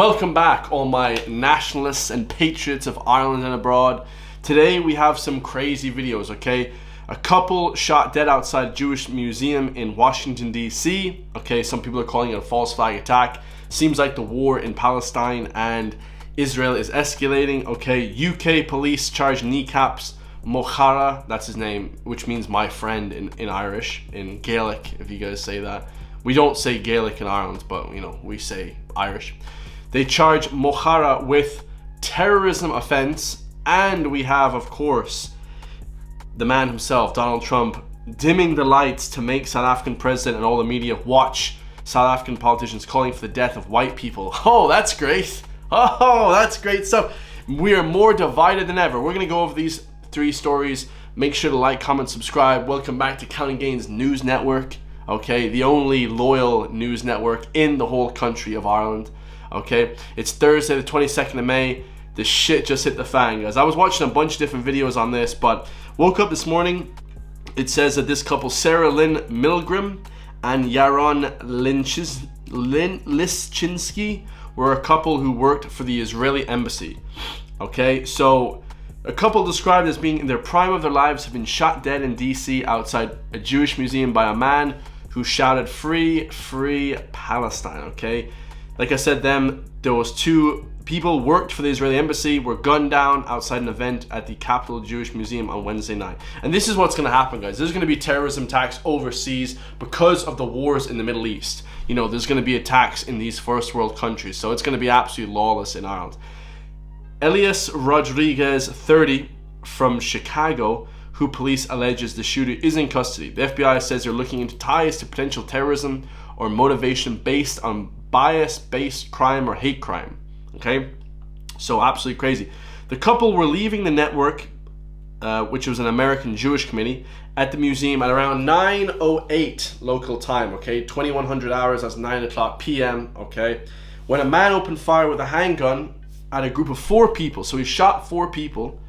Welcome back, all my nationalists and patriots of Ireland and abroad. Today we have some crazy videos, okay? A couple shot dead outside a Jewish museum in Washington, D.C. Okay, some people are calling it a false flag attack. Seems like the war in Palestine and Israel is escalating, okay? UK police charge kneecaps Mohara, that's his name, which means my friend in Irish, in Gaelic, if you guys say that. We don't say Gaelic in Ireland, but, you know, we say Irish. They charge Mohara with terrorism offense, and we have, of course, the man himself, Donald Trump, dimming the lights to make South African president and all the media watch South African politicians calling for the death of white people. Oh, that's great. Oh, that's great stuff. We are more divided than ever. We're going to go over these three stories. Make sure to like, comment, subscribe. Welcome back to Counting Gains News Network. Okay, the only loyal news network in the whole country of Ireland. Okay, it's Thursday the 22nd of May. The shit just hit the fan, guys. I was watching a bunch of different videos on this, but woke up this morning. It says that this couple, Sarah Lynn Milgram and Yaron Lischinski, were a couple who worked for the Israeli embassy. Okay, so a couple described as being in their prime of their lives have been shot dead in DC outside a Jewish museum by a man who shouted, "Free, free Palestine," okay? Like I said, those two people worked for the Israeli embassy, were gunned down outside an event at the Capital Jewish Museum on Wednesday night. And this is what's going to happen, guys. There's going to be terrorism attacks overseas because of the wars in the Middle East. You know, there's going to be attacks in these first world countries. So it's going to be absolutely lawless in Ireland. Elias Rodriguez, 30, from Chicago, who police alleges the shooter is in custody. The FBI says they're looking into ties to potential terrorism or motivation based on bias-based crime or hate crime. Okay, so absolutely crazy. The couple were leaving the network, which was an American Jewish committee, at the museum at around 9:08 local time. Okay, 2100 hours, that's 9 o'clock p.m. Okay, when a man opened fire with a handgun at a group of 4 people. So he shot 4 people.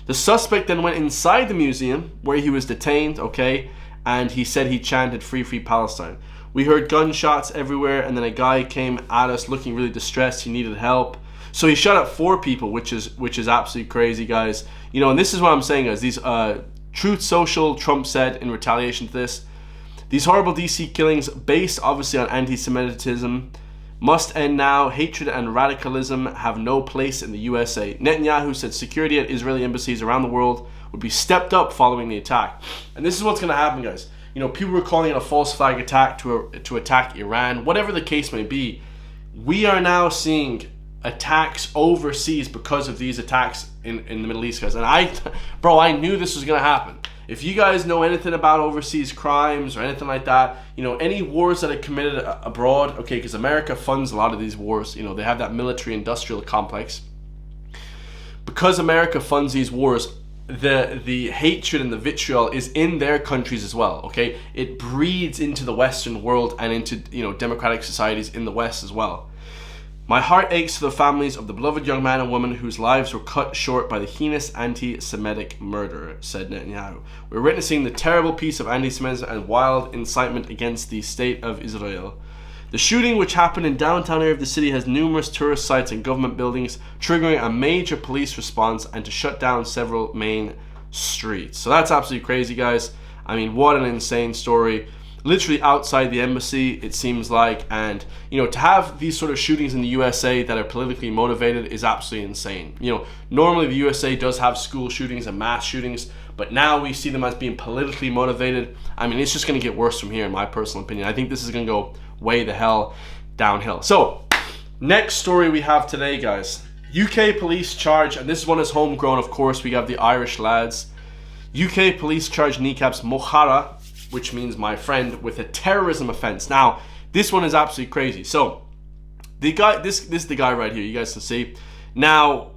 The suspect then went inside the museum where he was detained. Okay, and he said he chanted "Free, free Palestine." We heard gunshots everywhere, and then a guy came at us looking really distressed. He needed help. So he shot at 4 people, which is absolutely crazy, guys. You know, and this is what I'm saying, guys. These Truth Social, Trump said in retaliation to this, these horrible DC killings based obviously on anti-Semitism must end now. Hatred and radicalism have no place in the USA. Netanyahu said security at Israeli embassies around the world would be stepped up following the attack. And this is what's going to happen, guys. You know, people were calling it a false flag attack to attack Iran. Whatever the case may be, we are now seeing attacks overseas because of these attacks in the Middle East, guys. And I knew this was going to happen. If you guys know anything about overseas crimes or anything like that, you know, any wars that are committed abroad, okay, because America funds a lot of these wars. You know, they have that military-industrial complex. Because America funds these wars, the hatred and the vitriol is in their countries as well. Okay, it breeds into the Western world and into, you know, democratic societies in the West as well. My heart aches for the families of the beloved young man and woman whose lives were cut short by the heinous anti-Semitic murder, said Netanyahu. We're witnessing the terrible piece of anti-Semitism and wild incitement against the state of Israel. The shooting, which happened in downtown area of the city, has numerous tourist sites and government buildings, triggering a major police response and to shut down several main streets. So that's absolutely crazy, guys. I mean, what an insane story. Literally outside the embassy, it seems like. And, you know, to have these sort of shootings in the USA that are politically motivated is absolutely insane. You know, normally the USA does have school shootings and mass shootings, but now we see them as being politically motivated. I mean, it's just going to get worse from here, in my personal opinion. I think this is going to go way the hell downhill. So, next story we have today, guys. UK police charge, and this one is homegrown, of course. We have the Irish lads. UK police charge kneecaps Mohara, which means my friend, with a terrorism offense. Now, this one is absolutely crazy. So, the guy, this is the guy right here. You guys can see. Now,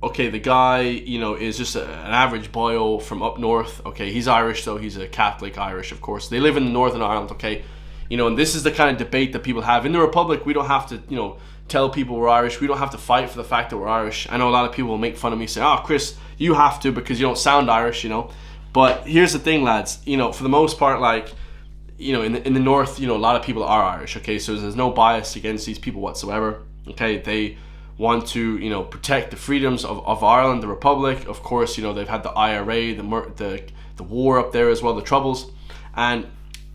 okay, the guy, you know, is just an average boyo from up north. Okay, he's Irish, though. He's a Catholic Irish, of course. They live in Northern Ireland, okay? You know, and this is the kind of debate that people have. In the Republic, we don't have to, you know, tell people we're Irish. We don't have to fight for the fact that we're Irish. I know a lot of people will make fun of me saying, "Oh, Chris, you have to because you don't sound Irish," you know. But here's the thing, lads. You know, for the most part, like, you know, in the North, you know, a lot of people are Irish, okay? So there's no bias against these people whatsoever. Okay, they want to, you know, protect the freedoms of Ireland, the Republic. Of course, you know, they've had the IRA, the war up there as well, the Troubles, and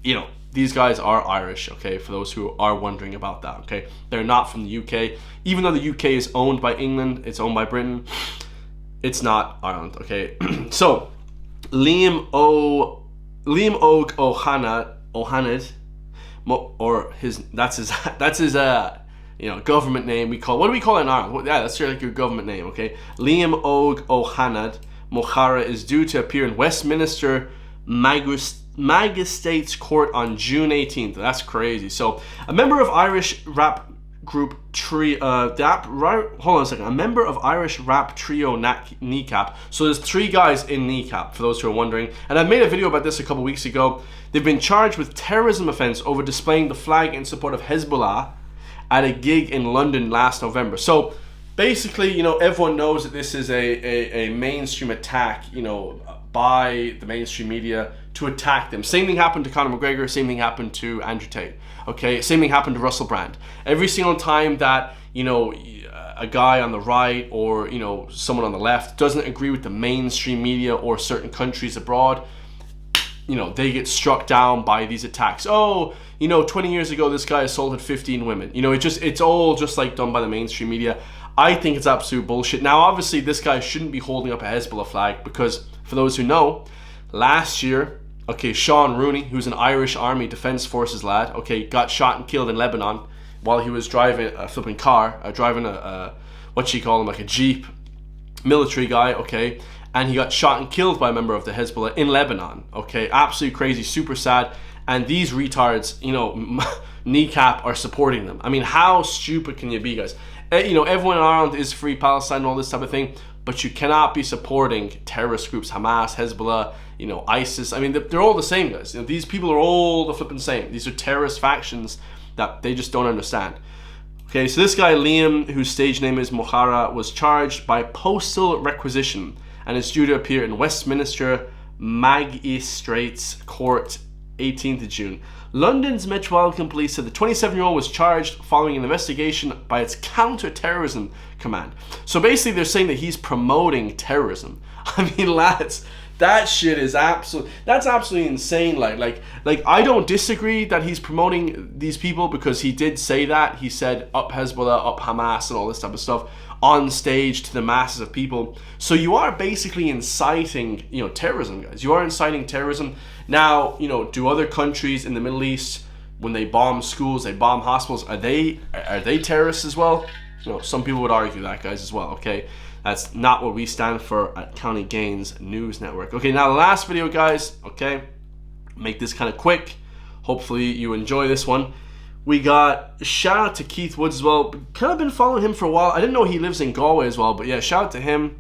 you know, these guys are Irish. Okay, for those who are wondering about that. Okay, they're not from the UK. Even though the UK is owned by England, it's owned by Britain. It's not Ireland. Okay, so Liam Og Ohanad, or his that's his you know, government name. What do we call it in Ireland? Yeah, that's like your government name. Okay, Liam Og Ohanad Mohara is due to appear in Westminster Magistrates Court on June 18th. That's crazy. So a member of Irish rap group trio, hold on a second. A member of Irish rap trio Kneecap. So there's 3 guys in Kneecap, for those who are wondering. And I made a video about this a couple weeks ago. They've been charged with terrorism offense over displaying the flag in support of Hezbollah at a gig in London last November. So basically, you know, everyone knows that this is a mainstream attack, you know, by the mainstream media to attack them. Same thing happened to Conor McGregor, same thing happened to Andrew Tate. Okay, same thing happened to Russell Brand. Every single time that, you know, a guy on the right or, you know, someone on the left doesn't agree with the mainstream media or certain countries abroad, you know, they get struck down by these attacks. Oh, you know, 20 years ago, this guy assaulted 15 women. You know, it's all just like done by the mainstream media. I think it's absolute bullshit. Now, obviously, this guy shouldn't be holding up a Hezbollah flag because, for those who know, last year, okay, Sean Rooney, who's an Irish Army Defence Forces lad, okay, got shot and killed in Lebanon while he was driving a flipping car, driving what you call him, like a Jeep, military guy, okay, and he got shot and killed by a member of the Hezbollah in Lebanon, okay, absolutely crazy, super sad, and these retards, you know, Kneecap are supporting them. I mean, how stupid can you be, guys? You know, everyone in Ireland is free Palestine and all this type of thing, but you cannot be supporting terrorist groups, Hamas, Hezbollah, you know, ISIS. I mean, they're all the same, guys. You know, these people are all the flipping same. These are terrorist factions that they just don't understand. Okay, so this guy, Liam, whose stage name is Mohara, was charged by postal requisition and is due to appear in Westminster Magistrates Court 18th of June. London's Metropolitan Police said the 27-year-old was charged following an investigation by its counter-terrorism command. So basically they're saying that he's promoting terrorism. I mean, lads, that shit is that's absolutely insane. Like I don't disagree that he's promoting these people, because he did say that. He said up Hezbollah, up Hamas and all this type of stuff on stage to the masses of people. So you are basically inciting, you know, terrorism, guys. You are inciting terrorism. Now, you know, do other countries in the Middle East, when they bomb schools, they bomb hospitals, are they terrorists as well? You know, some people would argue that, guys, as well, okay? That's not what we stand for at County Gains News Network. Okay, now the last video, guys, okay? Make this kind of quick. Hopefully you enjoy this one. We got shout out to Keith Woods as well. Kind of been following him for a while. I didn't know he lives in Galway as well, but yeah, shout out to him.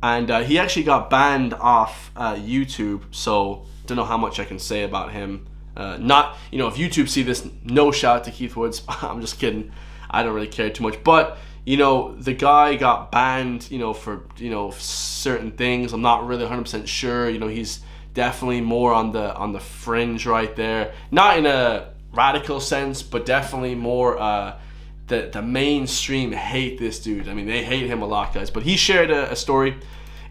And he actually got banned off YouTube, so don't know how much I can say about him. Not, you know, if YouTube see this, no shout out to Keith Woods. I'm just kidding. I don't really care too much. But, you know, the guy got banned, you know, for, you know, certain things. I'm not really 100% sure. You know, he's definitely more on the fringe right there. Not in a radical sense, but definitely more the mainstream hate this dude. I mean, they hate him a lot, guys. But he shared a story.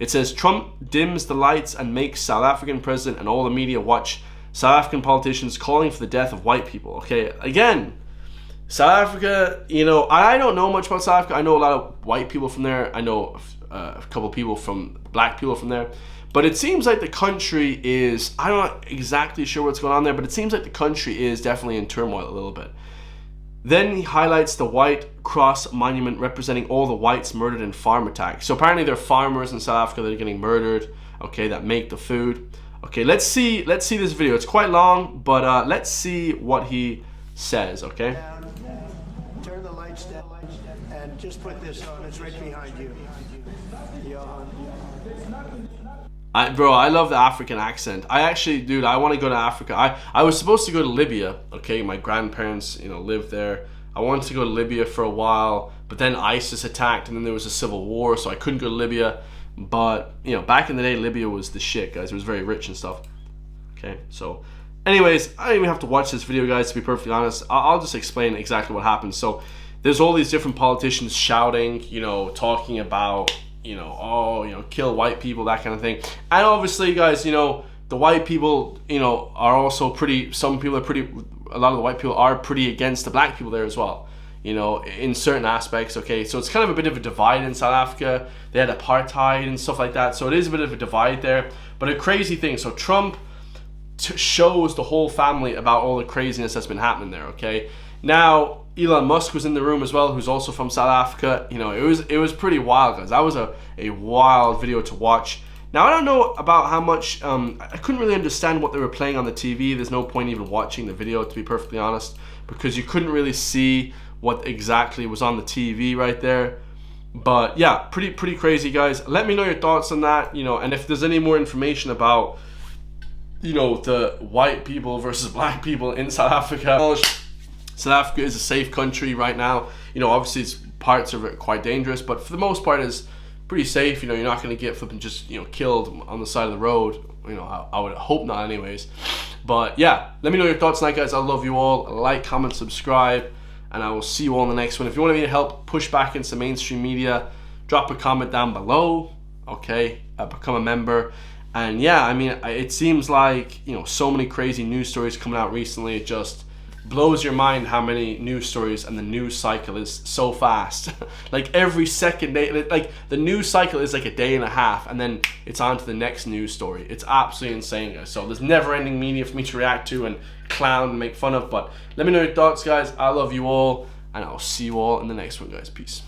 It says, Trump dims the lights and makes South African president and all the media watch South African politicians calling for the death of white people. Okay, again, South Africa, you know, I don't know much about South Africa. I know a lot of white people from there. I know a couple people from black people from there. But it seems like the country is, I'm not exactly sure what's going on there, but it seems like the country is definitely in turmoil a little bit. Then he highlights the White Cross Monument representing all the whites murdered in farm attacks. So apparently there are farmers in South Africa that are getting murdered, okay, that make the food. Okay, let's see this video. It's quite long, but let's see what he says, okay? Turn the lights down and just put this on. It's right behind you. Bro, I love the African accent. I actually, dude, I want to go to Africa. I was supposed to go to Libya, okay? My grandparents, you know, lived there. I wanted to go to Libya for a while, but then ISIS attacked, and then there was a civil war, so I couldn't go to Libya. But, you know, back in the day, Libya was the shit, guys. It was very rich and stuff. Okay, so anyways, I don't even have to watch this video, guys, to be perfectly honest. I'll just explain exactly what happened. So there's all these different politicians shouting, talking about, kill white people, that kind of thing. And obviously, guys, the white people, are also pretty, a lot of the white people are pretty against the black people there as well, in certain aspects, okay? So it's kind of a bit of a divide in South Africa. They had apartheid and stuff like that, so it is a bit of a divide there. But a crazy thing, so Trump shows the whole family about all the craziness that's been happening there, okay? Now, Elon Musk was in the room as well, who's also from South Africa. It was pretty wild, guys. That was a wild video to watch. Now, I don't know about how much, I couldn't really understand what they were playing on the TV. There's no point even watching the video, to be perfectly honest, because you couldn't really see what exactly was on the TV right there. But yeah, pretty crazy, guys. Let me know your thoughts on that, and if there's any more information about, the white people versus black people in South Africa. South Africa is a safe country right now. Obviously parts of it quite dangerous, but for the most part it's pretty safe. You're not going to get flipping just, killed on the side of the road. I would hope not anyways. But yeah, let me know your thoughts on that, guys. I love you all. Like, comment, subscribe, and I will see you all in the next one. If you want me to help push back into mainstream media, drop a comment down below, okay? Become a member. And yeah, I mean, it seems like, so many crazy news stories coming out recently. It just blows your mind how many news stories, and the news cycle is so fast. Like every second day, like the news cycle is like a day and a half, and then it's on to the next news story. It's absolutely insane, guys. So there's never ending media for me to react to and clown and make fun of. But let me know your thoughts, guys. I love you all, and I'll see you all in the next one, guys. Peace.